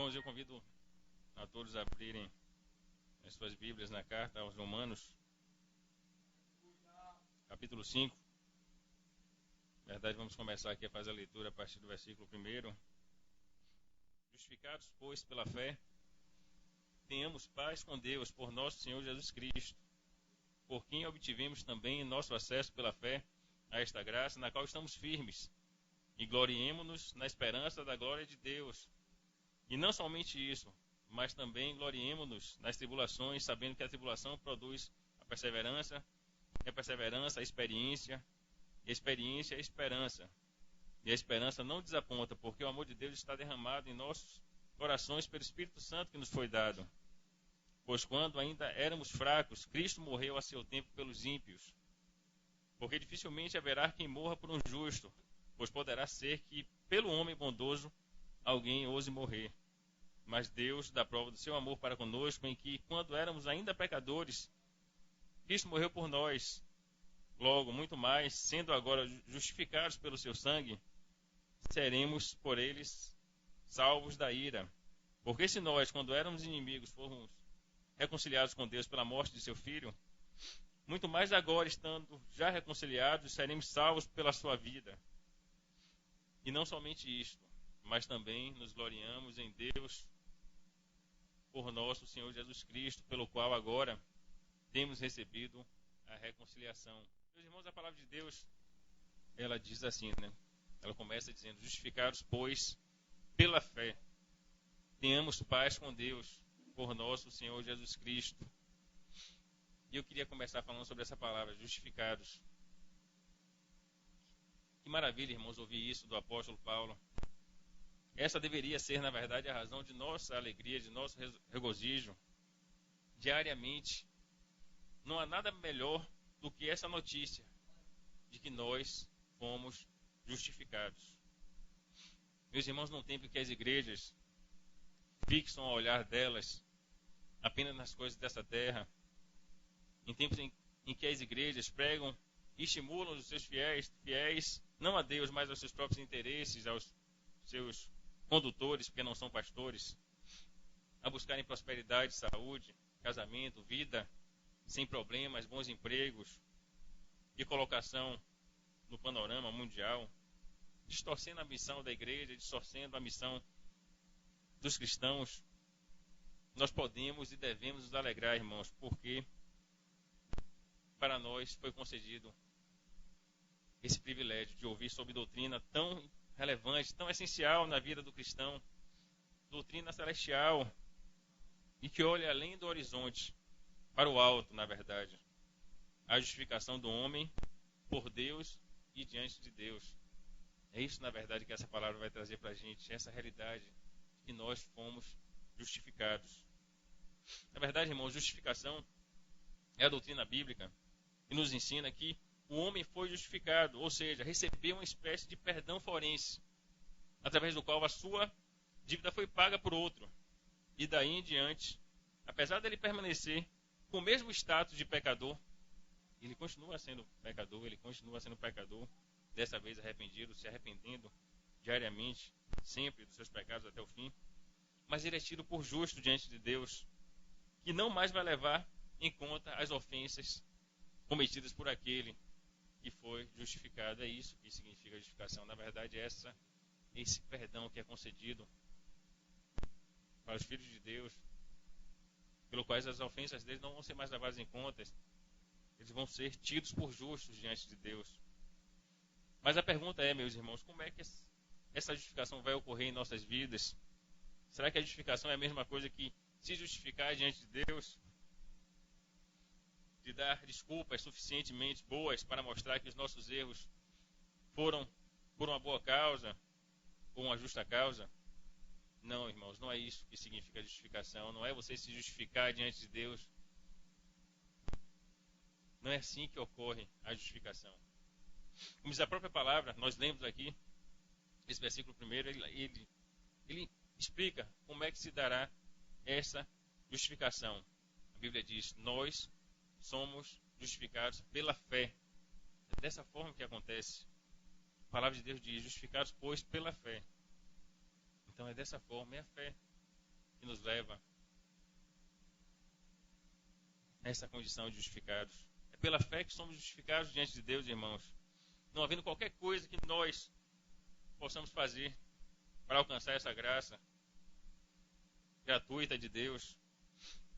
irmãos, eu convido a todos a abrirem as suas Bíblias na carta aos Romanos, capítulo 5. Na verdade, vamos começar aqui a fazer a leitura a partir do versículo 1. Justificados, pois, pela fé, tenhamos paz com Deus por nosso Senhor Jesus Cristo, por quem obtivemos também nosso acesso pela fé a esta graça, na qual estamos firmes, e gloriemo-nos na esperança da glória de Deus. E não somente isso, mas também gloriemo-nos nas tribulações, sabendo que a tribulação produz a perseverança, e a perseverança a experiência, e a experiência a esperança. E a esperança não desaponta, porque o amor de Deus está derramado em nossos corações pelo Espírito Santo que nos foi dado. Pois quando ainda éramos fracos, Cristo morreu a seu tempo pelos ímpios. Porque dificilmente haverá quem morra por um justo, pois poderá ser que, pelo homem bondoso, alguém ouse morrer. Mas Deus dá prova do seu amor para conosco, em que, quando éramos ainda pecadores, Cristo morreu por nós. Logo, muito mais, sendo agora justificados pelo seu sangue, seremos por eles salvos da ira. Porque se nós, quando éramos inimigos, fomos reconciliados com Deus pela morte de seu Filho, muito mais agora, estando já reconciliados, seremos salvos pela sua vida. E não somente isto, mas também nos gloriamos em Deus por nosso Senhor Jesus Cristo, pelo qual agora temos recebido a reconciliação. Meus irmãos, a palavra de Deus, ela diz assim, né? Ela começa dizendo: justificados, pois, pela fé, tenhamos paz com Deus por nosso Senhor Jesus Cristo. E eu queria começar falando sobre essa palavra, justificados. Que maravilha, irmãos, ouvir isso do apóstolo Paulo. Essa deveria ser, na verdade, a razão de nossa alegria, de nosso regozijo diariamente. Não há nada melhor do que essa notícia de que nós fomos justificados. Meus irmãos, num tempo em que as igrejas fixam o olhar delas apenas nas coisas dessa terra, em tempos em que as igrejas pregam e estimulam os seus fiéis, não a Deus, mas aos seus próprios interesses, aos seus condutores, porque não são pastores, a buscarem prosperidade, saúde, casamento, vida sem problemas, bons empregos e colocação no panorama mundial, distorcendo a missão da igreja, distorcendo a missão dos cristãos. Nós podemos e devemos nos alegrar, irmãos, porque para nós foi concedido esse privilégio de ouvir sobre doutrina tão relevante, tão essencial na vida do cristão, doutrina celestial, e que olha além do horizonte, para o alto, na verdade, a justificação do homem por Deus e diante de Deus. É isso, na verdade, que essa palavra vai trazer para a gente, essa realidade de que nós fomos justificados. Na verdade, irmãos, justificação é a doutrina bíblica que nos ensina que o homem foi justificado, ou seja, recebeu uma espécie de perdão forense, através do qual a sua dívida foi paga por outro. E daí em diante, apesar dele permanecer com o mesmo status de pecador, ele continua sendo pecador, dessa vez arrependido, se arrependendo diariamente, sempre dos seus pecados até o fim. Mas ele é tido por justo diante de Deus, que não mais vai levar em conta as ofensas cometidas por aquele que foi justificado. É isso que significa justificação. Na verdade, esse perdão que é concedido para os filhos de Deus, pelo quais as ofensas deles não vão ser mais levadas em conta, eles vão ser tidos por justos diante de Deus. Mas a pergunta é, meus irmãos, como é que essa justificação vai ocorrer em nossas vidas? Será que a justificação é a mesma coisa que se justificar diante de Deus? De dar desculpas suficientemente boas para mostrar que os nossos erros foram por uma boa causa, por uma justa causa? Não, irmãos, não é isso que significa justificação. Não é você se justificar diante de Deus. Não é assim que ocorre a justificação. Como diz a própria palavra, nós lemos aqui, esse versículo primeiro, ele explica como é que se dará essa justificação. A Bíblia diz: nós somos justificados pela fé. É dessa forma que acontece. A palavra de Deus diz: justificados, pois, pela fé. Então é dessa forma, é a fé. leva a essa condição de justificados. É pela fé que somos justificados diante de Deus, irmãos. Não havendo qualquer coisa que nós possamos fazer para alcançar essa graça gratuita de Deus,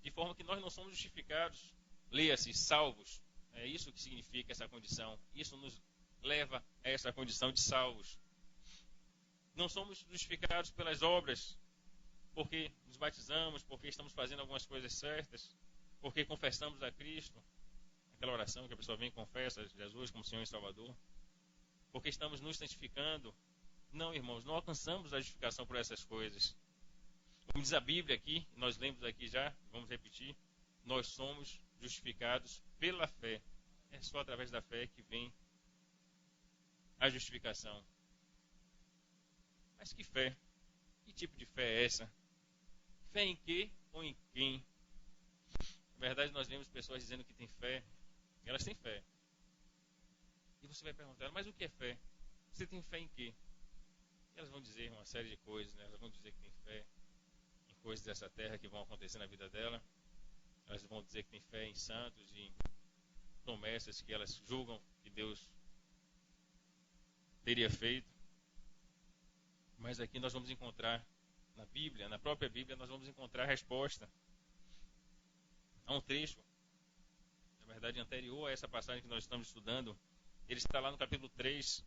de forma que nós não somos justificados, leia-se, salvos. É isso que significa essa condição. Isso nos leva a essa condição de salvos. Não somos justificados pelas obras, porque nos batizamos, porque estamos fazendo algumas coisas certas, porque confessamos a Cristo, aquela oração que a pessoa vem e confessa Jesus como Senhor e Salvador, porque estamos nos santificando. Não, irmãos, não alcançamos a justificação por essas coisas. Como diz a Bíblia aqui, nós lemos aqui já, vamos repetir, nós somos justificados pela fé. É só através da fé que vem a justificação. Mas que fé? Que tipo de fé é essa? Fé em quê ou em quem? Na verdade, nós vemos pessoas dizendo que têm fé. Elas têm fé. E você vai perguntar, mas o que é fé? Você tem fé em quê? E elas vão dizer uma série de coisas, né? Elas vão dizer que tem fé em coisas dessa terra que vão acontecer na vida dela. Elas vão dizer que tem fé em santos e em promessas que elas julgam que Deus teria feito. Mas aqui nós vamos encontrar na Bíblia, na própria Bíblia, nós vamos encontrar a resposta a um trecho, na verdade anterior a essa passagem que nós estamos estudando. Ele está lá no capítulo 3,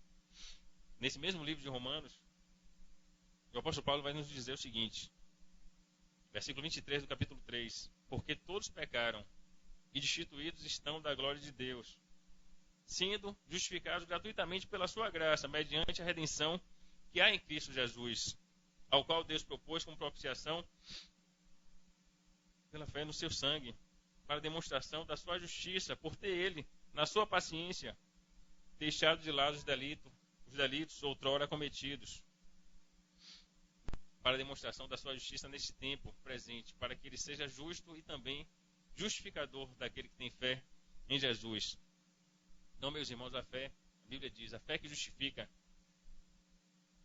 nesse mesmo livro de Romanos. O apóstolo Paulo vai nos dizer o seguinte, versículo 23 do capítulo 3: porque todos pecaram e destituídos estão da glória de Deus, sendo justificados gratuitamente pela sua graça, mediante a redenção que há em Cristo Jesus, ao qual Deus propôs como propiciação pela fé no seu sangue, para demonstração da sua justiça, por ter ele, na sua paciência, deixado de lado os delitos outrora cometidos, para demonstração da sua justiça neste tempo presente, para que ele seja justo e também justificador daquele que tem fé em Jesus. Então, meus irmãos, a fé, a Bíblia diz, a fé que justifica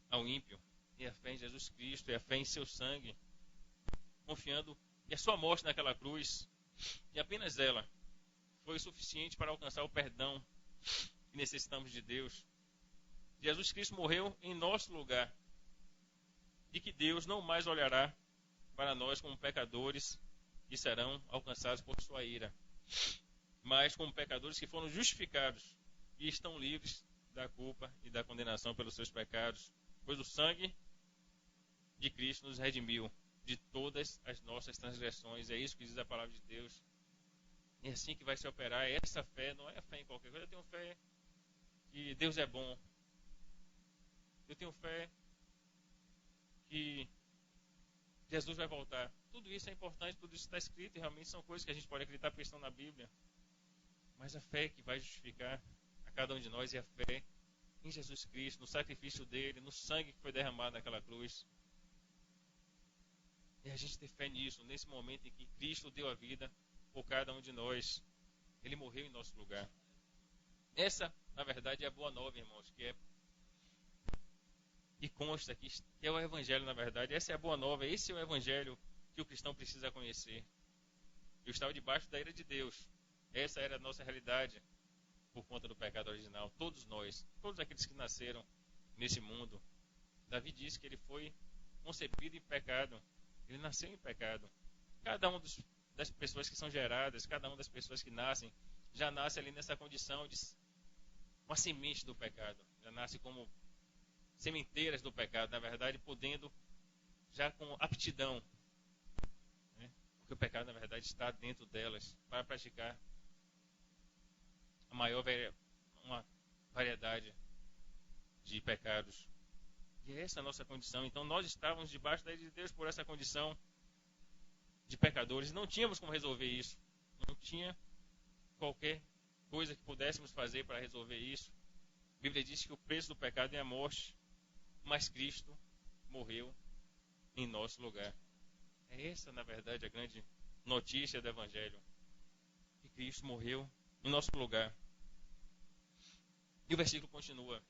ao ímpio é a fé em Jesus Cristo, é a fé em seu sangue, confiando que a sua morte naquela cruz, e apenas ela, foi suficiente para alcançar o perdão que necessitamos de Deus. Jesus Cristo morreu em nosso lugar, e que Deus não mais olhará para nós como pecadores que serão alcançados por sua ira, mas como pecadores que foram justificados e estão livres da culpa e da condenação pelos seus pecados, pois o sangue de Cristo nos redimiu de todas as nossas transgressões. É isso que diz a palavra de Deus. É assim que vai se operar. Essa fé não é a fé em qualquer coisa. Eu tenho fé que Deus é bom. Eu tenho fé que Jesus vai voltar. Tudo isso é importante, tudo isso está escrito e realmente são coisas que a gente pode acreditar porque estão na Bíblia. Mas a fé que vai justificar a cada um de nós é a fé em Jesus Cristo, no sacrifício dele, no sangue que foi derramado naquela cruz. E a gente ter fé nisso, nesse momento em que Cristo deu a vida por cada um de nós. Ele morreu em nosso lugar. Essa, na verdade, é a boa nova, irmãos, que consta aqui, que é o Evangelho, na verdade. Essa é a boa nova, esse é o Evangelho que o cristão precisa conhecer. Eu estava debaixo da ira de Deus. Essa era a nossa realidade por conta do pecado original. Todos nós, todos aqueles que nasceram nesse mundo. Davi disse que ele foi concebido em pecado. Ele nasceu em pecado. Cada um das pessoas que são geradas, cada uma das pessoas que nascem, já nasce ali nessa condição de uma semente do pecado. Já nasce como sementeiras do pecado, na verdade, podendo já com aptidão, né? Porque o pecado, na verdade, está dentro delas para praticar uma variedade de pecados. E essa é a nossa condição. Então nós estávamos debaixo da ira de Deus por essa condição de pecadores. Não tínhamos como resolver isso. Não tinha qualquer coisa que pudéssemos fazer para resolver isso. A Bíblia diz que o preço do pecado é a morte, mas Cristo morreu em nosso lugar. É essa, na verdade, a grande notícia do Evangelho. Que Cristo morreu em nosso lugar. E o versículo continua: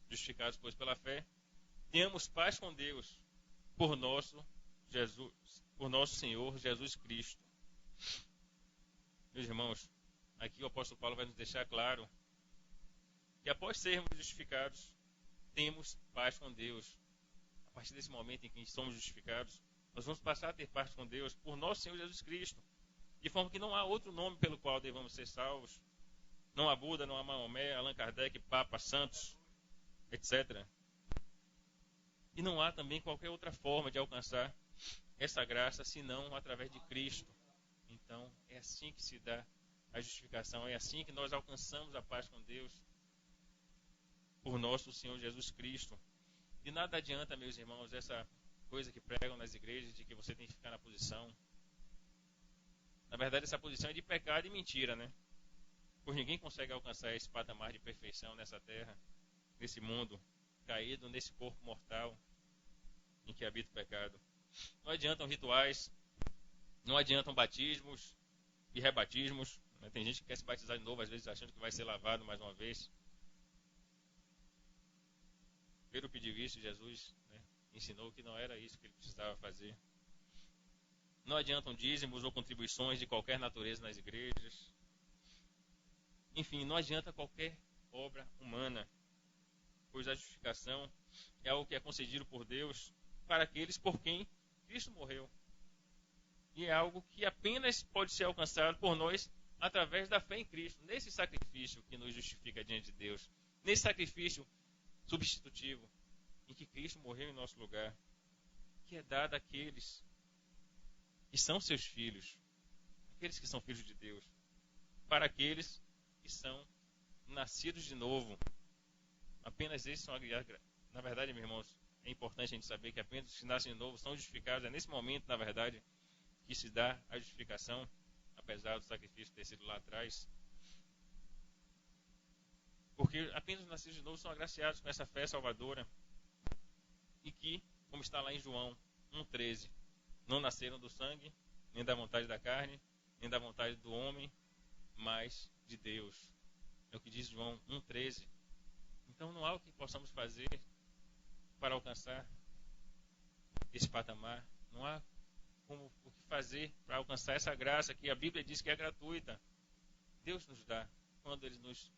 justificados, pois, pela fé, temos paz com Deus por nosso por nosso Senhor Jesus Cristo. Meus irmãos, aqui o apóstolo Paulo vai nos deixar claro que após sermos justificados, temos paz com Deus. A partir desse momento em que somos justificados, nós vamos passar a ter paz com Deus por nosso Senhor Jesus Cristo. De forma que não há outro nome pelo qual devamos ser salvos. Não há Buda, não há Maomé, Allan Kardec, Papa, Santos, etc. E não há também qualquer outra forma de alcançar essa graça, senão através de Cristo. Então, é assim que se dá a justificação, é assim que nós alcançamos a paz com Deus, por nosso Senhor Jesus Cristo. De nada adianta, meus irmãos, essa coisa que pregam nas igrejas, de que você tem que ficar na posição. Na verdade, essa posição é de pecado e mentira, né? Pois ninguém consegue alcançar esse patamar de perfeição nessa terra, nesse mundo caído, nesse corpo mortal em que habita o pecado. Não adiantam rituais, não adiantam batismos e rebatismos. Né? Tem gente que quer se batizar de novo, às vezes achando que vai ser lavado mais uma vez. Pelo pedir visto, Jesus, né, ensinou que não era isso que ele precisava fazer. Não adiantam dízimos ou contribuições de qualquer natureza nas igrejas. Enfim, não adianta qualquer obra humana, pois a justificação é algo que é concedido por Deus para aqueles por quem Cristo morreu. E é algo que apenas pode ser alcançado por nós através da fé em Cristo, nesse sacrifício que nos justifica diante de Deus, nesse sacrifício substitutivo em que Cristo morreu em nosso lugar, que é dado àqueles que são seus filhos, aqueles que são filhos de Deus, para aqueles que são nascidos de novo. Apenas esses são, na verdade, meus irmãos, é importante a gente saber que apenas os que nascem de novo são justificados. É nesse momento, na verdade, que se dá a justificação, apesar do sacrifício ter sido lá atrás. Porque apenas os nascidos de novo são agraciados com essa fé salvadora. E que, como está lá em João 1,13, não nasceram do sangue, nem da vontade da carne, nem da vontade do homem, mas de Deus. É o que diz João 1,13. Então não há o que possamos fazer para alcançar esse patamar. Não há como o que fazer para alcançar essa graça que a Bíblia diz que é gratuita. Deus nos dá quando Ele nos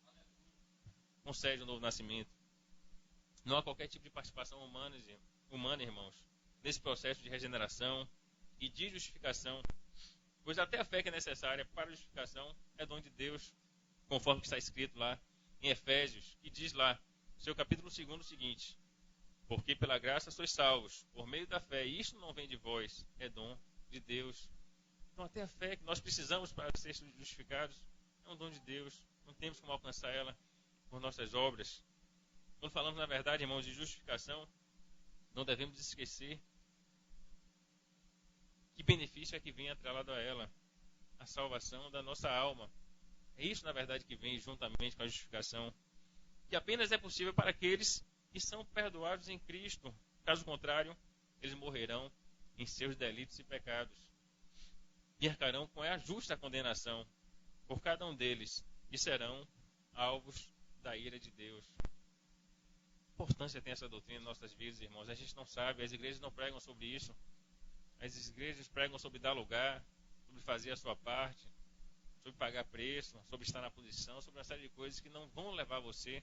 concede um novo nascimento. Não há qualquer tipo de participação humana, irmãos, nesse processo de regeneração e de justificação, pois até a fé que é necessária para a justificação é dom de Deus, conforme que está escrito lá em Efésios, que diz lá, no seu capítulo 2, o seguinte: porque pela graça sois salvos, por meio da fé, e isto não vem de vós, é dom de Deus. Então até a fé que nós precisamos para ser justificados é um dom de Deus, não temos como alcançar ela por nossas obras. Quando falamos, na verdade, irmãos, de justificação, não devemos esquecer que benefício é que vem atrelado a ela, a salvação da nossa alma. É isso, na verdade, que vem juntamente com a justificação, que apenas é possível para aqueles que são perdoados em Cristo. Caso contrário, eles morrerão em seus delitos e pecados e arcarão com a justa condenação por cada um deles e serão alvos da ira de Deus. Que importância tem essa doutrina em nossas vidas, irmãos? A gente não sabe, as igrejas não pregam sobre isso. As igrejas pregam sobre dar lugar, sobre fazer a sua parte, sobre pagar preço, sobre estar na posição, sobre uma série de coisas que não vão levar você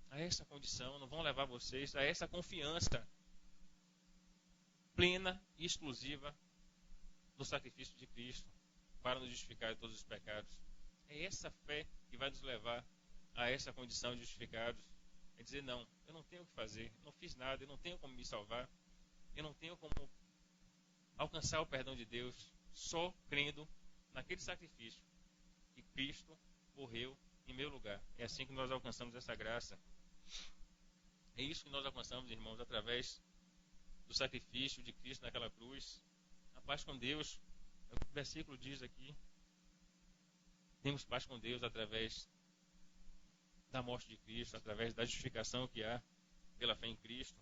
a essa condição, não vão levar vocês a essa confiança plena e exclusiva no sacrifício de Cristo para nos justificar de todos os pecados. É essa fé que vai nos levar a essa condição de justificados. É dizer, não, eu não tenho o que fazer, não fiz nada, eu não tenho como me salvar, eu não tenho como alcançar o perdão de Deus, só crendo naquele sacrifício que Cristo morreu em meu lugar. É assim que nós alcançamos essa graça. É isso que nós alcançamos, irmãos, através do sacrifício de Cristo naquela cruz. A paz com Deus, é o que o versículo diz aqui. Temos paz com Deus através da morte de Cristo, através da justificação que há pela fé em Cristo.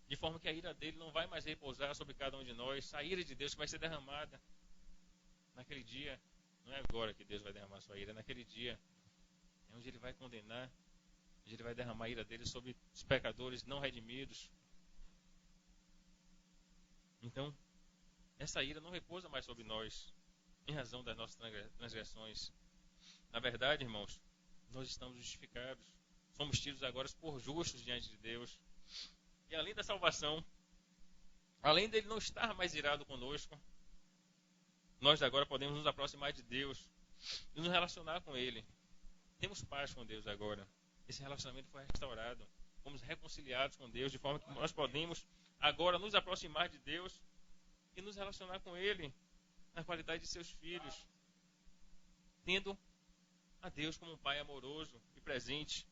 De forma que a ira dele não vai mais repousar sobre cada um de nós. A ira de Deus que vai ser derramada naquele dia. Não é agora que Deus vai derramar sua ira, é naquele dia. É onde ele vai condenar, onde ele vai derramar a ira dele sobre os pecadores não redimidos. Então, essa ira não repousa mais sobre nós, em razão das nossas transgressões. Na verdade, irmãos, nós estamos justificados. Somos tidos agora por justos diante de Deus. E além da salvação, além dele não estar mais irado conosco, nós agora podemos nos aproximar de Deus e nos relacionar com Ele. Temos paz com Deus agora. Esse relacionamento foi restaurado. Fomos reconciliados com Deus, de forma que nós podemos agora nos aproximar de Deus e nos relacionar com Ele na qualidade de seus filhos, tendo a Deus como um Pai amoroso e presente,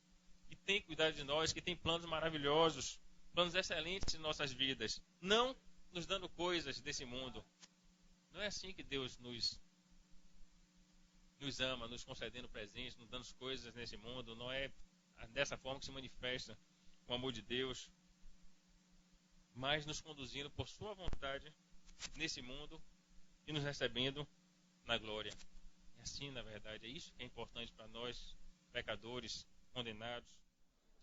que tem cuidado de nós, que tem planos maravilhosos, planos excelentes em nossas vidas, não nos dando coisas desse mundo. Não é assim que Deus nos ama, nos concedendo presentes, nos dando coisas nesse mundo. Não é dessa forma que se manifesta o amor de Deus, mas nos conduzindo por sua vontade nesse mundo e nos recebendo na glória. E assim, na verdade, é isso que é importante para nós, pecadores, condenados.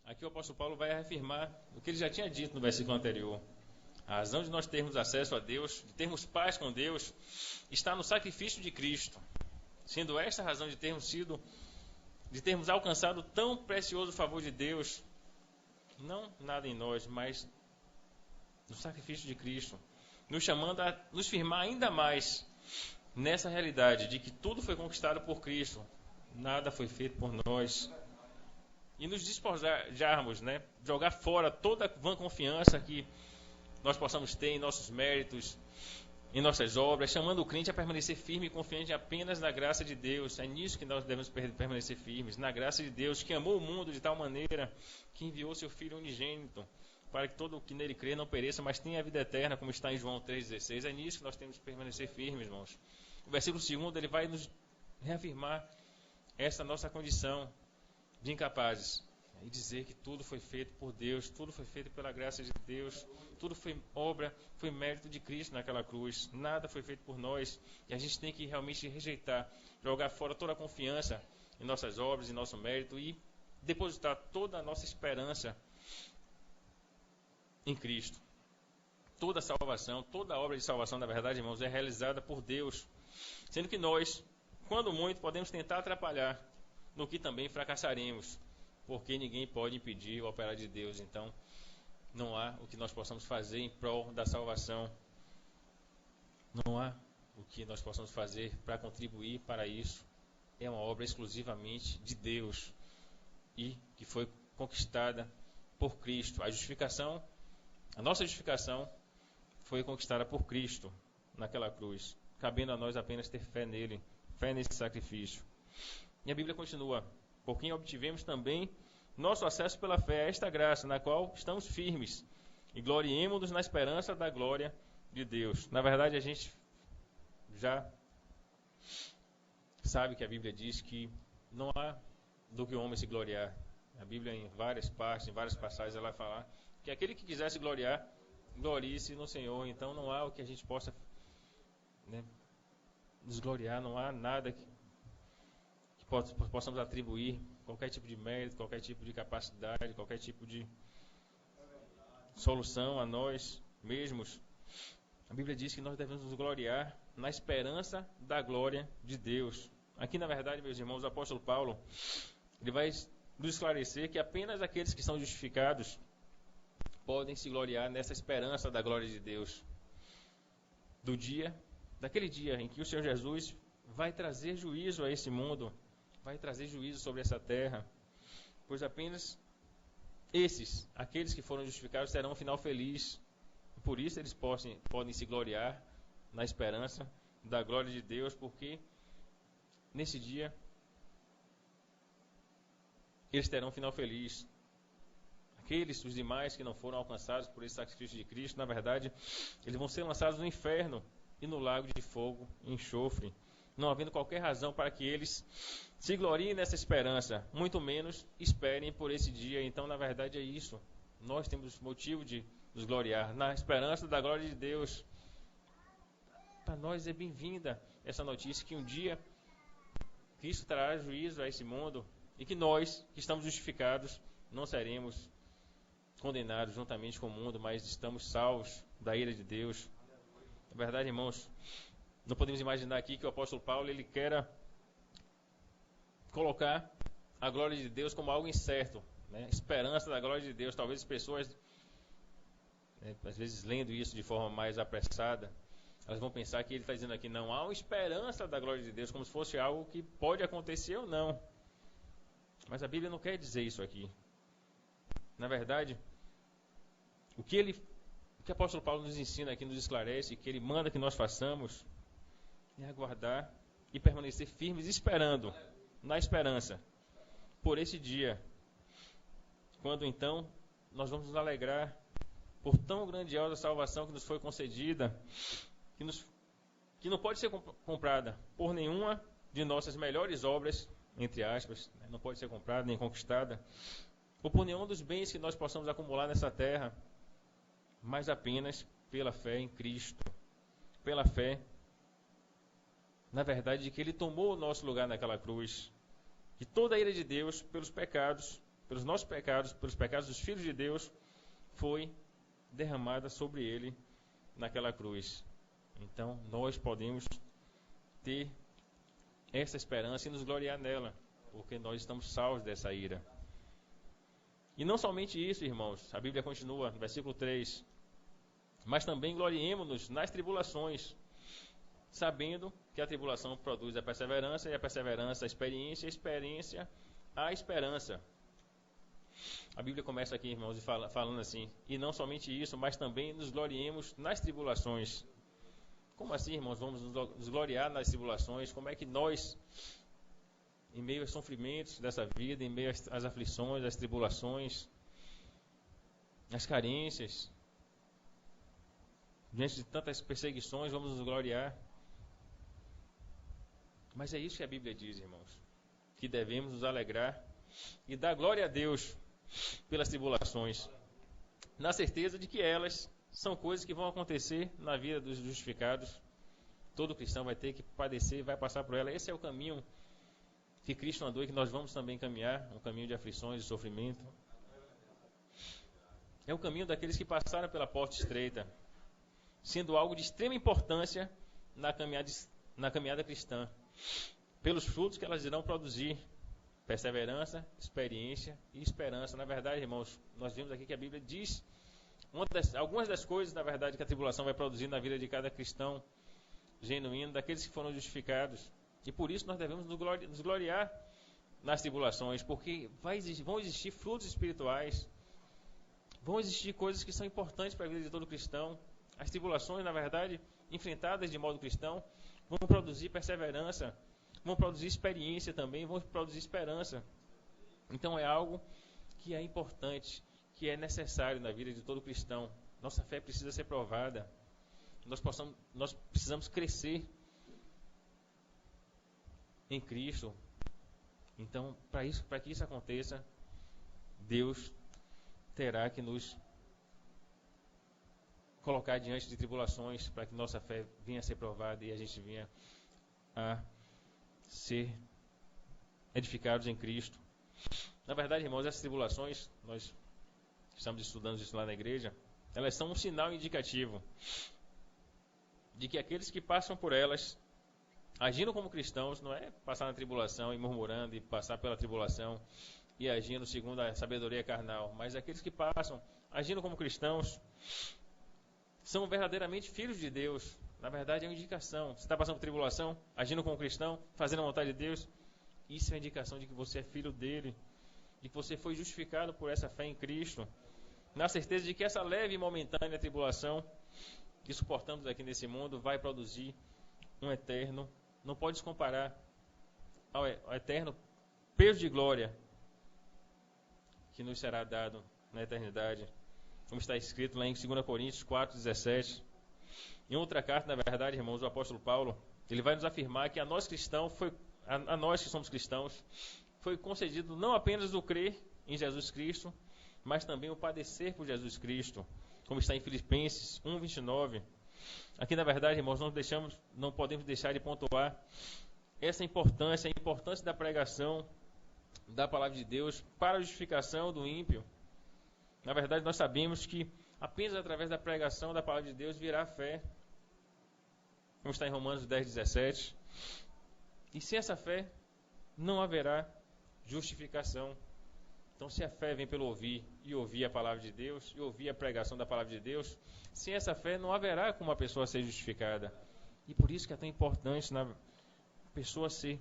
Aqui o apóstolo Paulo vai reafirmar o que ele já tinha dito no versículo anterior. A razão de nós termos acesso a Deus, de termos paz com Deus, está no sacrifício de Cristo. Sendo esta a razão de termos alcançado tão precioso favor de Deus, não nada em nós, mas no sacrifício de Cristo, nos chamando a nos firmar ainda mais nessa realidade de que tudo foi conquistado por Cristo, nada foi feito por nós. E nos despojarmos, jogar fora toda a vã confiança que nós possamos ter em nossos méritos, em nossas obras, chamando o crente a permanecer firme e confiante apenas na graça de Deus. É nisso que nós devemos permanecer firmes, na graça de Deus, que amou o mundo de tal maneira que enviou seu Filho unigênito, para que todo o que nele crê não pereça, mas tenha a vida eterna, como está em João 3,16. É nisso que nós temos que permanecer firmes, irmãos. O versículo 2, ele vai nos reafirmar essa nossa condição de incapazes e dizer que tudo foi feito por Deus, tudo foi feito pela graça de Deus, tudo foi obra, foi mérito de Cristo naquela cruz, nada foi feito por nós, e a gente tem que realmente rejeitar, jogar fora toda a confiança em nossas obras, em nosso mérito e depositar toda a nossa esperança em Cristo. Toda a salvação, toda a obra de salvação, na verdade, irmãos, é realizada por Deus, sendo que nós, quando muito, podemos tentar atrapalhar, no que também fracassaremos, porque ninguém pode impedir o operar de Deus. Então, não há o que nós possamos fazer em prol da salvação. Não há o que nós possamos fazer para contribuir para isso. É uma obra exclusivamente de Deus e que foi conquistada por Cristo. A nossa justificação foi conquistada por Cristo naquela cruz, cabendo a nós apenas ter fé nele, fé nesse sacrifício. E a Bíblia continua: por quem obtivemos também nosso acesso pela fé a esta graça, na qual estamos firmes, e gloriemo-nos na esperança da glória de Deus. Na verdade, a gente já sabe que a Bíblia diz que não há do que o homem se gloriar. A Bíblia, em várias partes, em várias passagens, ela vai falar que aquele que quiser se gloriar, glorie-se no Senhor. Então, não há o que a gente possa nos gloriar, não há nada que possamos atribuir qualquer tipo de mérito, qualquer tipo de capacidade, qualquer tipo de solução a nós mesmos. A Bíblia diz que nós devemos nos gloriar na esperança da glória de Deus. Aqui, na verdade, meus irmãos, o apóstolo Paulo, ele vai nos esclarecer que apenas aqueles que são justificados podem se gloriar nessa esperança da glória de Deus. Daquele dia em que o Senhor Jesus vai trazer juízo a esse mundo, vai trazer juízo sobre essa terra, pois apenas aqueles que foram justificados, terão um final feliz. Por isso eles podem se gloriar na esperança da glória de Deus, porque nesse dia eles terão um final feliz. Os demais que não foram alcançados por esse sacrifício de Cristo, na verdade, eles vão ser lançados no inferno e no lago de fogo e enxofre, não havendo qualquer razão para que eles se gloriem nessa esperança, muito menos esperem por esse dia. Então, na verdade, é isso. Nós temos motivo de nos gloriar na esperança da glória de Deus. Para nós é bem-vinda essa notícia que um dia Cristo trará juízo a esse mundo e que nós, que estamos justificados, não seremos condenados juntamente com o mundo, mas estamos salvos da ira de Deus. Na verdade, irmãos, não podemos imaginar aqui que o apóstolo Paulo ele queira colocar a glória de Deus como algo incerto, né? Esperança da glória de Deus. Talvez as pessoas, às vezes lendo isso de forma mais apressada, elas vão pensar que ele está dizendo aqui, não, há uma esperança da glória de Deus, como se fosse algo que pode acontecer ou não. Mas a Bíblia não quer dizer isso aqui. Na verdade, o que o apóstolo Paulo nos ensina aqui, nos esclarece, que ele manda que nós façamos, é aguardar e permanecer firmes, esperando, na esperança, por esse dia, quando então nós vamos nos alegrar por tão grandiosa salvação que nos foi concedida, que não pode ser comprada por nenhuma de nossas melhores obras, entre aspas, não pode ser comprada nem conquistada, ou por nenhum dos bens que nós possamos acumular nessa terra, mas apenas pela fé em Cristo, pela fé, na verdade, de que Ele tomou o nosso lugar naquela cruz, que toda a ira de Deus pelos pecados, pelos nossos pecados, pelos pecados dos filhos de Deus, foi derramada sobre Ele naquela cruz. Então, nós podemos ter essa esperança e nos gloriar nela, porque nós estamos salvos dessa ira. E não somente isso, irmãos, a Bíblia continua no versículo 3, mas também gloriemo-nos nas tribulações, sabendo que a tribulação produz a perseverança, e a perseverança a experiência, e a experiência a esperança. A Bíblia começa aqui, irmãos, falando assim, e não somente isso, mas também nos gloriemos nas tribulações. Como assim, irmãos, vamos nos gloriar nas tribulações? Como é que nós, em meio aos sofrimentos dessa vida, em meio às aflições, às tribulações, às carências, diante de tantas perseguições, vamos nos gloriar? Mas é isso que a Bíblia diz, irmãos, que devemos nos alegrar e dar glória a Deus pelas tribulações, na certeza de que elas são coisas que vão acontecer na vida dos justificados. Todo cristão vai ter que padecer, vai passar por ela. Esse é o caminho que Cristo andou e que nós vamos também caminhar, um caminho de aflições, de sofrimento. É o caminho daqueles que passaram pela porta estreita, sendo algo de extrema importância na caminhada cristã, pelos frutos que elas irão produzir: perseverança, experiência e esperança. Na verdade, irmãos, nós vimos aqui que a Bíblia diz algumas das coisas, na verdade, que a tribulação vai produzir na vida de cada cristão genuíno, daqueles que foram justificados. E por isso nós devemos nos gloriar nas tribulações, porque vão existir frutos espirituais, vão existir coisas que são importantes para a vida de todo cristão. As tribulações, na verdade, enfrentadas de modo cristão, vão produzir perseverança, vão produzir experiência também, vão produzir esperança. Então é algo que é importante, que é necessário na vida de todo cristão. Nossa fé precisa ser provada. Nós precisamos crescer em Cristo. Então, para que isso aconteça, Deus terá que nos colocar diante de tribulações, para que nossa fé venha a ser provada e a gente venha a ser edificados em Cristo. Na verdade, irmãos, essas tribulações, nós estamos estudando isso lá na igreja, elas são um sinal indicativo de que aqueles que passam por elas, agindo como cristãos, não é passar na tribulação e murmurando e passar pela tribulação e agindo segundo a sabedoria carnal, mas aqueles que passam agindo como cristãos são verdadeiramente filhos de Deus. Na verdade, é uma indicação. Você está passando por tribulação, agindo como cristão, fazendo a vontade de Deus, isso é uma indicação de que você é filho dele, de que você foi justificado por essa fé em Cristo, na certeza de que essa leve e momentânea tribulação que suportamos aqui nesse mundo vai produzir um eterno, não pode se comparar ao eterno peso de glória que nos será dado na eternidade, como está escrito lá em 2 Coríntios 4:17. Em outra carta, na verdade, irmãos, o apóstolo Paulo, ele vai nos afirmar que a nós cristãos, a nós que somos cristãos, foi concedido não apenas o crer em Jesus Cristo, mas também o padecer por Jesus Cristo, como está em Filipenses 1:29. Aqui, na verdade, irmãos, não podemos deixar de pontuar essa importância, a importância da pregação da palavra de Deus para a justificação do ímpio. Na verdade, nós sabemos que apenas através da pregação da palavra de Deus virá a fé. como está em Romanos 10:17. E sem essa fé, não haverá justificação. Então, se a fé vem pelo ouvir, e ouvir a palavra de Deus, e ouvir a pregação da palavra de Deus, sem essa fé não haverá como a pessoa ser justificada. E por isso que é tão importante na pessoa ser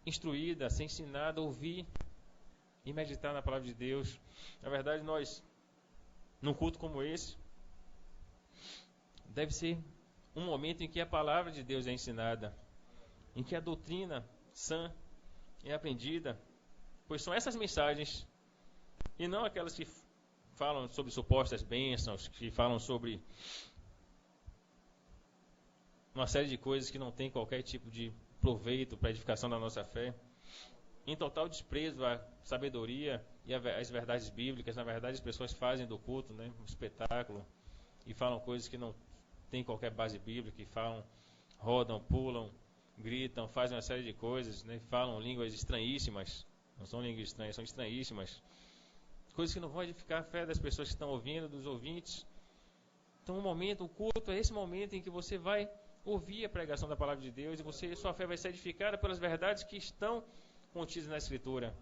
instruída, ser ensinada, ouvir e meditar na palavra de Deus. Na verdade, nós, num culto como esse, deve ser um momento em que a palavra de Deus é ensinada, em que a doutrina sã é aprendida, pois são essas mensagens, e não aquelas que falam sobre supostas bênçãos, que falam sobre uma série de coisas que não tem qualquer tipo de proveito para a edificação da nossa fé, em total desprezo à sabedoria e às verdades bíblicas. Na verdade, as pessoas fazem do culto, né, um espetáculo, e falam coisas que não tem qualquer base bíblica, e falam, rodam, pulam, gritam, fazem uma série de coisas, né, falam línguas estranhíssimas. Não são línguas estranhas, são estranhíssimas. Coisas que não vão edificar a fé das pessoas que estão ouvindo, dos ouvintes. Então, o culto é esse momento em que você vai ouvir a pregação da palavra de Deus e sua fé vai ser edificada pelas verdades que estão contidas na Escritura.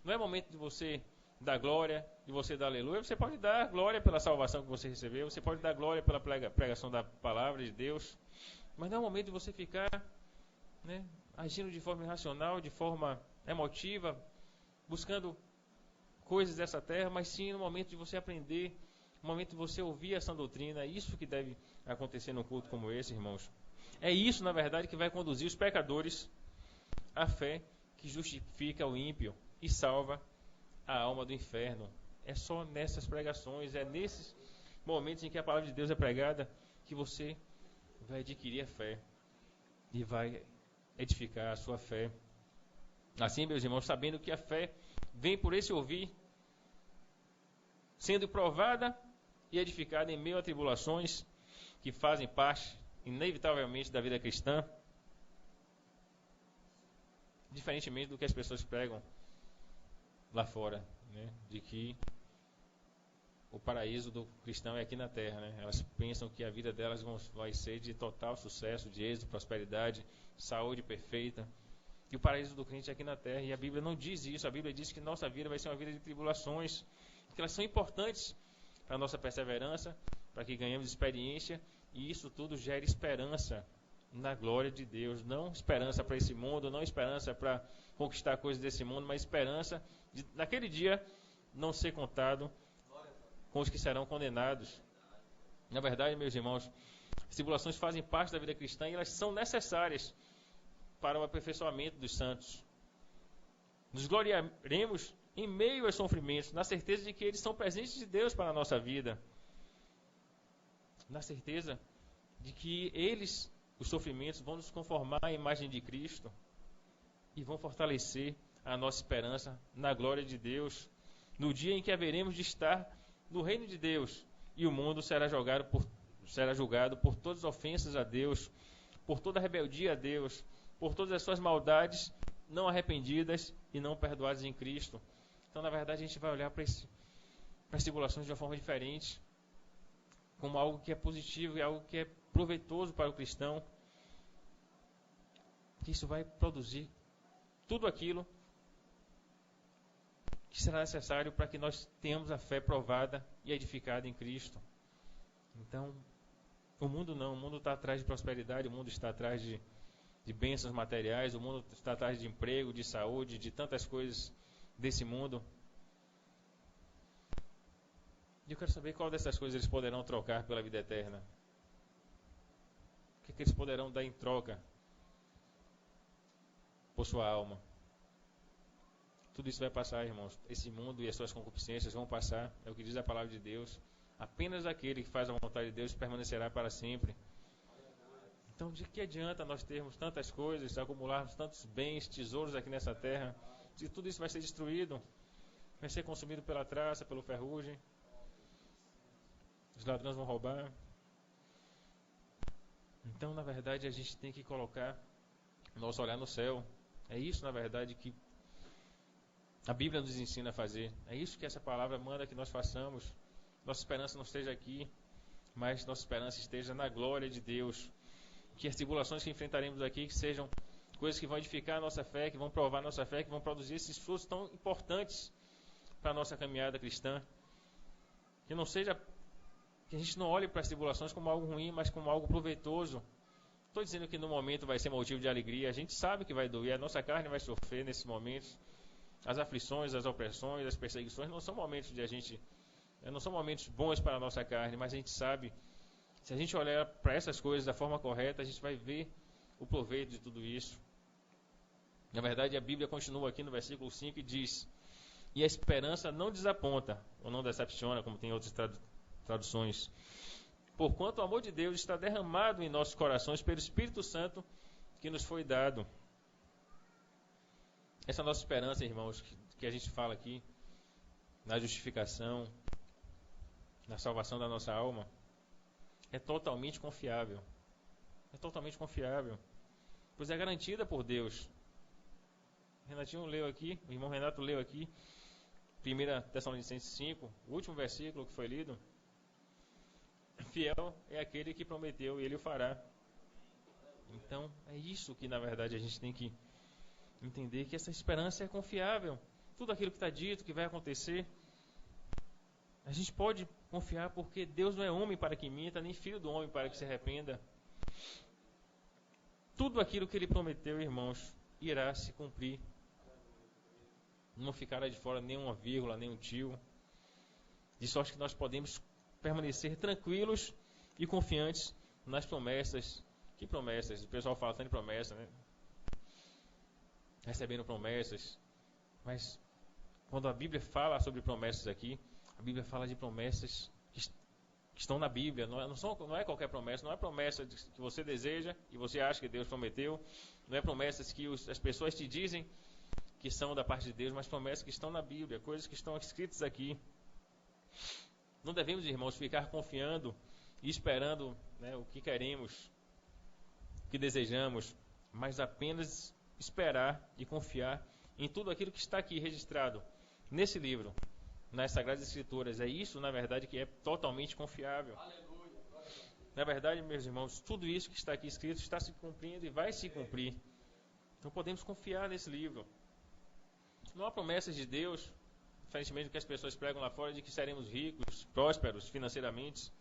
Não é momento de você dar glória, de você dar aleluia. Você pode dar glória pela salvação que você recebeu, você pode dar glória pela pregação da palavra de Deus, mas não é momento de você ficar, né, agindo de forma irracional, de forma emotiva, buscando coisas dessa terra, mas sim no momento de você aprender, no momento de você ouvir essa doutrina. É isso que deve acontecer num culto como esse, irmãos. É isso, na verdade, que vai conduzir os pecadores à fé que justifica o ímpio e salva a alma do inferno. É só nessas pregações, é nesses momentos em que a palavra de Deus é pregada que você vai adquirir a fé e vai edificar a sua fé. Assim, meus irmãos, sabendo que a fé vem por esse ouvir, sendo provada e edificada em meio a tribulações que fazem parte, inevitavelmente, da vida cristã, diferentemente do que as pessoas pregam lá fora, né, de que o paraíso do cristão é aqui na terra, né? Elas pensam que a vida delas vai ser de total sucesso, de êxito, prosperidade, saúde perfeita, e o paraíso do crente é aqui na terra. E a Bíblia não diz isso. A Bíblia diz que nossa vida vai ser uma vida de tribulações, que elas são importantes para a nossa perseverança, para que ganhemos experiência, e isso tudo gera esperança na glória de Deus. Não esperança para esse mundo, não esperança para conquistar coisas desse mundo, mas esperança de, naquele dia, não ser contado com os que serão condenados. Na verdade, meus irmãos, as tribulações fazem parte da vida cristã e elas são necessárias para o aperfeiçoamento dos santos. Nos gloriaremos em meio aos sofrimentos, na certeza de que eles são presentes de Deus para a nossa vida. Na certeza de que eles, os sofrimentos, vão nos conformar à imagem de Cristo e vão fortalecer a nossa esperança na glória de Deus, no dia em que haveremos de estar no reino de Deus e o mundo será julgado por todas as ofensas a Deus, por toda a rebeldia a Deus, por todas as suas maldades não arrependidas e não perdoadas em Cristo. Então, na verdade, a gente vai olhar para as tribulações de uma forma diferente, como algo que é positivo e algo que é proveitoso para o cristão, que isso vai produzir tudo aquilo que será necessário para que nós tenhamos a fé provada e edificada em Cristo. Então, o mundo não, o mundo está atrás de prosperidade, o mundo está atrás de bênçãos materiais, o mundo está atrás de emprego, de saúde, de tantas coisas desse mundo. E eu quero saber qual dessas coisas eles poderão trocar pela vida eterna. O que eles poderão dar em troca por sua alma. Tudo isso vai passar, irmãos. Esse mundo e as suas concupiscências vão passar. É o que diz a palavra de Deus. Apenas aquele que faz a vontade de Deus permanecerá para sempre. Então, de que adianta nós termos tantas coisas, acumularmos tantos bens, tesouros aqui nessa terra, se tudo isso vai ser destruído, vai ser consumido pela traça, pelo ferrugem, os ladrões vão roubar. Então, na verdade, a gente tem que colocar o nosso olhar no céu. É isso, na verdade, que a Bíblia nos ensina a fazer. É isso que essa palavra manda que nós façamos. Nossa esperança não esteja aqui, mas nossa esperança esteja na glória de Deus. que as tribulações que enfrentaremos aqui, que sejam coisas que vão edificar a nossa fé, que vão provar a nossa fé, que vão produzir esses frutos tão importantes para a nossa caminhada cristã. Que não seja, que a gente não olhe para as tribulações como algo ruim, mas como algo proveitoso. Estou dizendo que no momento vai ser motivo de alegria, a gente sabe que vai doer, a nossa carne vai sofrer nesses momentos. As aflições, as opressões, as perseguições não são momentos de a gente, não são momentos bons para a nossa carne, mas a gente sabe, se a gente olhar para essas coisas da forma correta, a gente vai ver o proveito de tudo isso. Na verdade, a Bíblia continua aqui no versículo 5 e diz: e a esperança não desaponta, ou não decepciona, como tem outras traduções. Porquanto o amor de Deus está derramado em nossos corações pelo Espírito Santo que nos foi dado. Essa nossa esperança, irmãos, que a gente fala aqui, na justificação, na salvação da nossa alma, é totalmente confiável. É totalmente confiável. Pois é garantida por Deus. Renatinho leu aqui, o irmão Renato leu aqui, 1 Tessalonicenses 5, o último versículo que foi lido. Fiel é aquele que prometeu e ele o fará. Então, é isso que na verdade a gente tem que entender, que essa esperança é confiável. Tudo aquilo que está dito, que vai acontecer, a gente pode confiar, porque Deus não é homem para que minta, nem filho do homem para que se arrependa. Tudo aquilo que ele prometeu, irmãos, irá se cumprir. Não ficará de fora nenhuma vírgula, nenhum tio. De sorte que nós podemos permanecer tranquilos e confiantes nas promessas. Que promessas? O pessoal fala tanto de promessa, né? Recebendo promessas. Mas quando a Bíblia fala sobre promessas aqui, a Bíblia fala de promessas que estão na Bíblia. Não é qualquer promessa. Não é promessa que você deseja e você acha que Deus prometeu. Não é promessas que as pessoas te dizem que são da parte de Deus, mas promessas que estão na Bíblia, coisas que estão escritas aqui. Não devemos, irmãos, ficar confiando e esperando, né, o que queremos, o que desejamos, mas apenas esperar e confiar em tudo aquilo que está aqui registrado nesse livro, nas Sagradas Escrituras. É isso, na verdade, que é totalmente confiável. Aleluia. Na verdade, meus irmãos, tudo isso que está aqui escrito está se cumprindo e vai se cumprir. Então podemos confiar nesse livro. Não há promessas de Deus, diferentemente do que as pessoas pregam lá fora, de que seremos ricos, prósperos financeiramente,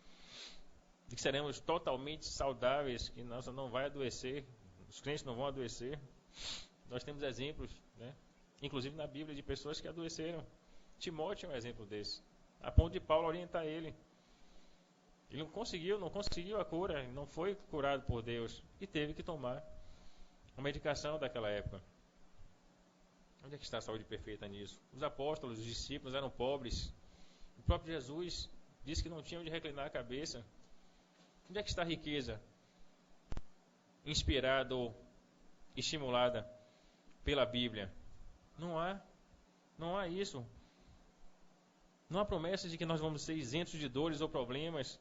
de que seremos totalmente saudáveis, que nós não vai adoecer, os crentes não vão adoecer. Nós temos exemplos, né, inclusive na Bíblia, de pessoas que adoeceram. Timóteo é um exemplo desse, a ponto de Paulo orientar ele. Ele não conseguiu a cura, não foi curado por Deus e teve que tomar uma medicação daquela época. Onde é que está a saúde perfeita nisso? Os apóstolos, os discípulos eram pobres. O próprio Jesus disse que não tinham onde reclinar a cabeça. Onde é que está a riqueza inspirada ou estimulada pela Bíblia? Não há isso. Não há promessa de que nós vamos ser isentos de dores ou problemas.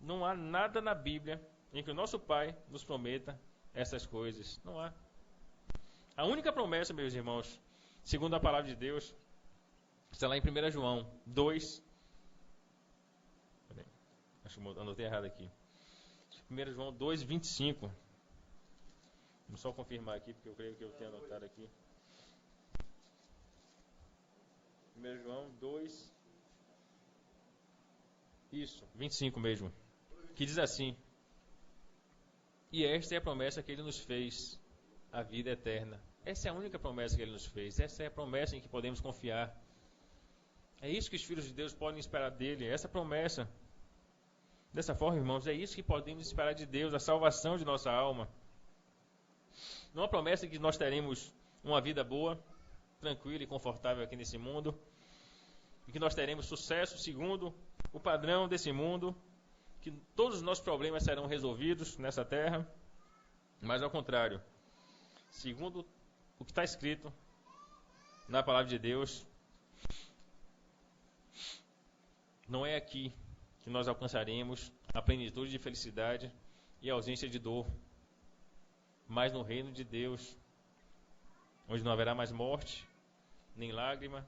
Não há nada na Bíblia em que o nosso Pai nos prometa essas coisas. Não há. A única promessa, meus irmãos, segundo a palavra de Deus, está lá em 1 João 2. Acho que eu anotei errado aqui. 1 João 2, 25. Vamos só confirmar aqui, porque eu creio que eu tenho anotado aqui. 1 João 2. Isso, 25 mesmo. Que diz assim: e esta é a promessa que ele nos fez, a vida eterna. Essa é a única promessa que ele nos fez. Essa é a promessa em que podemos confiar. É isso que os filhos de Deus podem esperar dele. Essa promessa. Dessa forma, irmãos, é isso que podemos esperar de Deus, a salvação de nossa alma. Não é uma promessa de que nós teremos uma vida boa, tranquila e confortável aqui nesse mundo, e que nós teremos sucesso segundo o padrão desse mundo, que todos os nossos problemas serão resolvidos nessa terra, mas ao contrário, segundo o que está escrito na palavra de Deus, não é aqui que nós alcançaremos a plenitude de felicidade e a ausência de dor, mas no reino de Deus, onde não haverá mais morte, nem lágrima,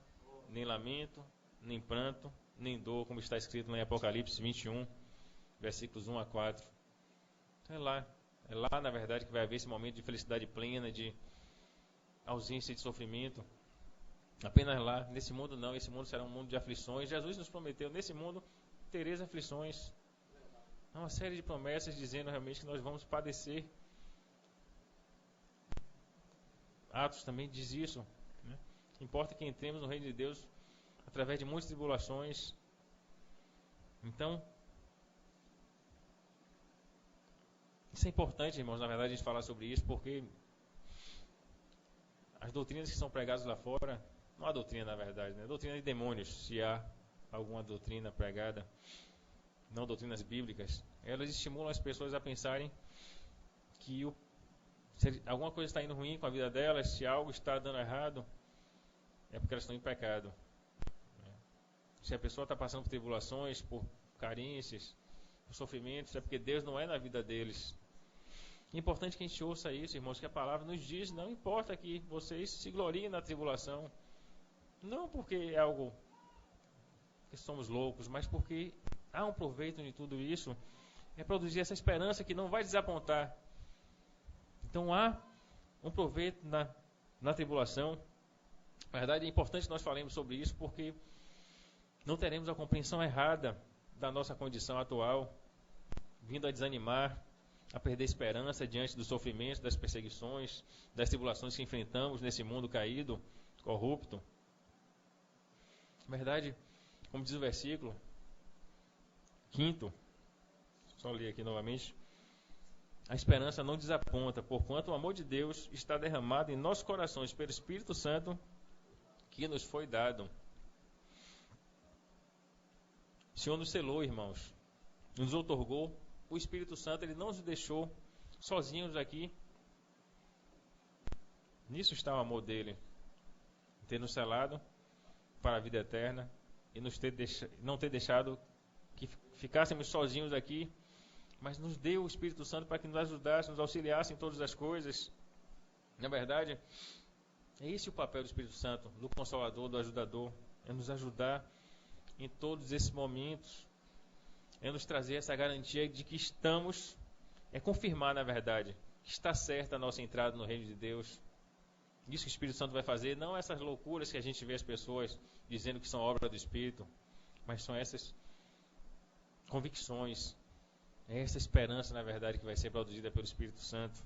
nem lamento, nem pranto, nem dor, como está escrito em Apocalipse 21, versículos 1 a 4. É lá, É lá, na verdade, que vai haver esse momento de felicidade plena, de ausência de sofrimento. Apenas lá. Nesse mundo não. Esse mundo será um mundo de aflições. Jesus nos prometeu, nesse mundo tereis aflições. Há uma série de promessas dizendo realmente que nós vamos padecer. Atos também diz isso, né? Importa que entremos no reino de Deus através de muitas tribulações. Então, isso é importante, irmãos, na verdade, a gente falar sobre isso, porque as doutrinas que são pregadas lá fora, não há doutrina, na verdade, né? Doutrina de demônios, se há alguma doutrina pregada, não doutrinas bíblicas, elas estimulam as pessoas a pensarem que se alguma coisa está indo ruim com a vida delas, se algo está dando errado, é porque elas estão em pecado. Se a pessoa está passando por tribulações, por carências, por sofrimentos, é porque Deus não é na vida deles. É importante que a gente ouça isso, irmãos, que a palavra nos diz, não importa que vocês se gloriem na tribulação, não porque é algo que somos loucos, mas porque há um proveito de tudo isso, é produzir essa esperança que não vai desapontar. Então há um proveito na tribulação. Na verdade, é importante que nós falemos sobre isso, porque não teremos a compreensão errada da nossa condição atual, vindo a desanimar, a perder esperança diante dos sofrimentos, das perseguições, das tribulações que enfrentamos nesse mundo caído, corrupto. Na verdade, como diz o versículo 5º, só ler aqui novamente, a esperança não desaponta, porquanto o amor de Deus está derramado em nossos corações pelo Espírito Santo que nos foi dado. O Senhor nos selou, irmãos, nos outorgou o Espírito Santo, Ele não nos deixou sozinhos aqui. Nisso está o amor dele, ter nos selado para a vida eterna e não ter deixado que ficássemos sozinhos aqui, mas nos deu o Espírito Santo para que nos ajudasse, nos auxiliasse em todas as coisas. Na verdade, é esse o papel do Espírito Santo, do Consolador, do Ajudador, é nos ajudar em todos esses momentos, é nos trazer essa garantia de que estamos, é confirmar, na verdade, que está certa a nossa entrada no reino de Deus. Isso que o Espírito Santo vai fazer, não essas loucuras que a gente vê as pessoas dizendo que são obra do Espírito, mas são essas convicções, é essa esperança, na verdade, que vai ser produzida pelo Espírito Santo,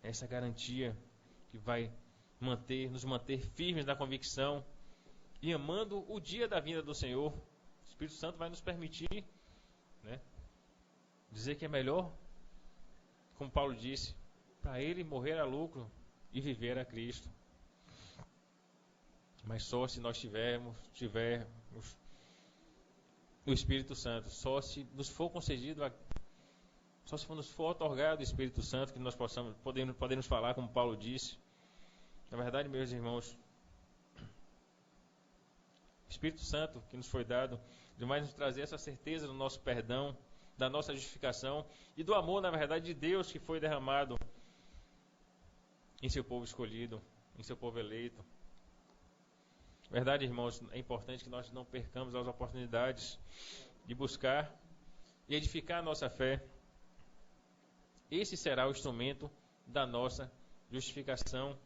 é essa garantia que vai nos manter firmes na convicção e amando o dia da vinda do Senhor. O Espírito Santo vai nos permitir, né, dizer que é melhor, como Paulo disse, para ele morrer a lucro e viver a Cristo. Mas só se nós tivermos o Espírito Santo, só se nos for concedido, só se nos for otorgado o Espírito Santo, que nós podemos falar, como Paulo disse. Na verdade, meus irmãos, o Espírito Santo que nos foi dado, vai nos trazer essa certeza do nosso perdão, da nossa justificação e do amor, na verdade, de Deus que foi derramado em seu povo escolhido, em seu povo eleito. Verdade, irmãos, é importante que nós não percamos as oportunidades de buscar e edificar a nossa fé. Esse será o instrumento da nossa justificação.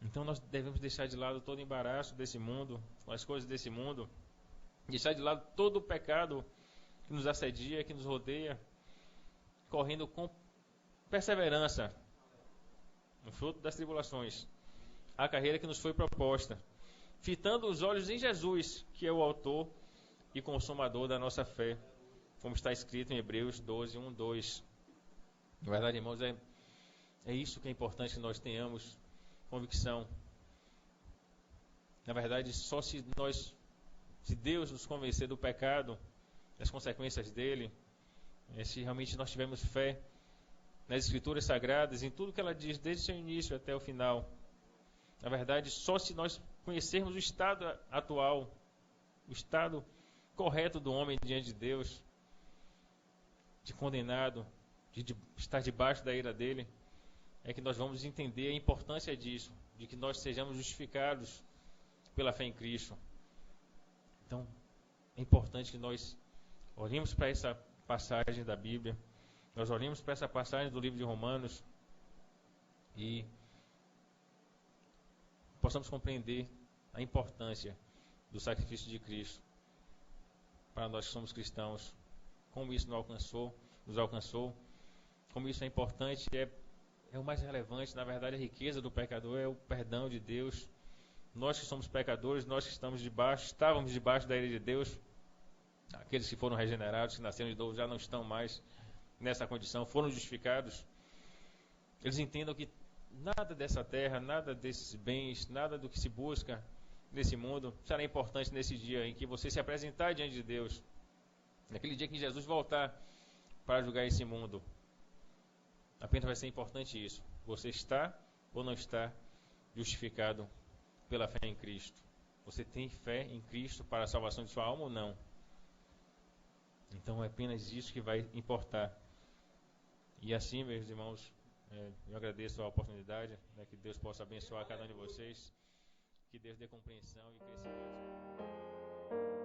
Então nós devemos deixar de lado todo o embaraço desse mundo, as coisas desse mundo, deixar de lado todo o pecado que nos assedia, que nos rodeia, correndo com perseverança no fruto das tribulações, a carreira que nos foi proposta, fitando os olhos em Jesus, que é o autor e consumador da nossa fé, como está escrito em Hebreus 12, 1, 2. Na verdade, irmãos, é isso que é importante que nós tenhamos convicção. Na verdade, só se Deus nos convencer do pecado, das consequências dele, se realmente nós tivermos fé nas Escrituras Sagradas, em tudo que ela diz, desde o seu início até o final. Na verdade, só se nós conhecermos o estado atual, o estado correto do homem diante de Deus, de condenado, de estar debaixo da ira dele, é que nós vamos entender a importância disso, de que nós sejamos justificados pela fé em Cristo. Então, é importante que nós olhemos para essa passagem da Bíblia, Nós olhamos para essa passagem do livro de Romanos e possamos compreender a importância do sacrifício de Cristo para nós que somos cristãos, como isso nos alcançou, como isso é importante, é o mais relevante. Na verdade, a riqueza do pecador é o perdão de Deus. Nós que somos pecadores, nós que estávamos debaixo da ira de Deus, aqueles que foram regenerados, que nasceram de novo, já não estão mais nessa condição, foram justificados. Eles entendam que nada dessa terra, nada desses bens, nada do que se busca nesse mundo será importante nesse dia em que você se apresentar diante de Deus, naquele dia que Jesus voltar para julgar esse mundo. Apenas vai ser importante isso: você está ou não está justificado pela fé em Cristo? Você tem fé em Cristo para a salvação de sua alma ou não? Então é apenas isso que vai importar. E assim, meus irmãos, eu agradeço a oportunidade, que Deus possa abençoar cada um de vocês, que Deus dê compreensão e crescimento.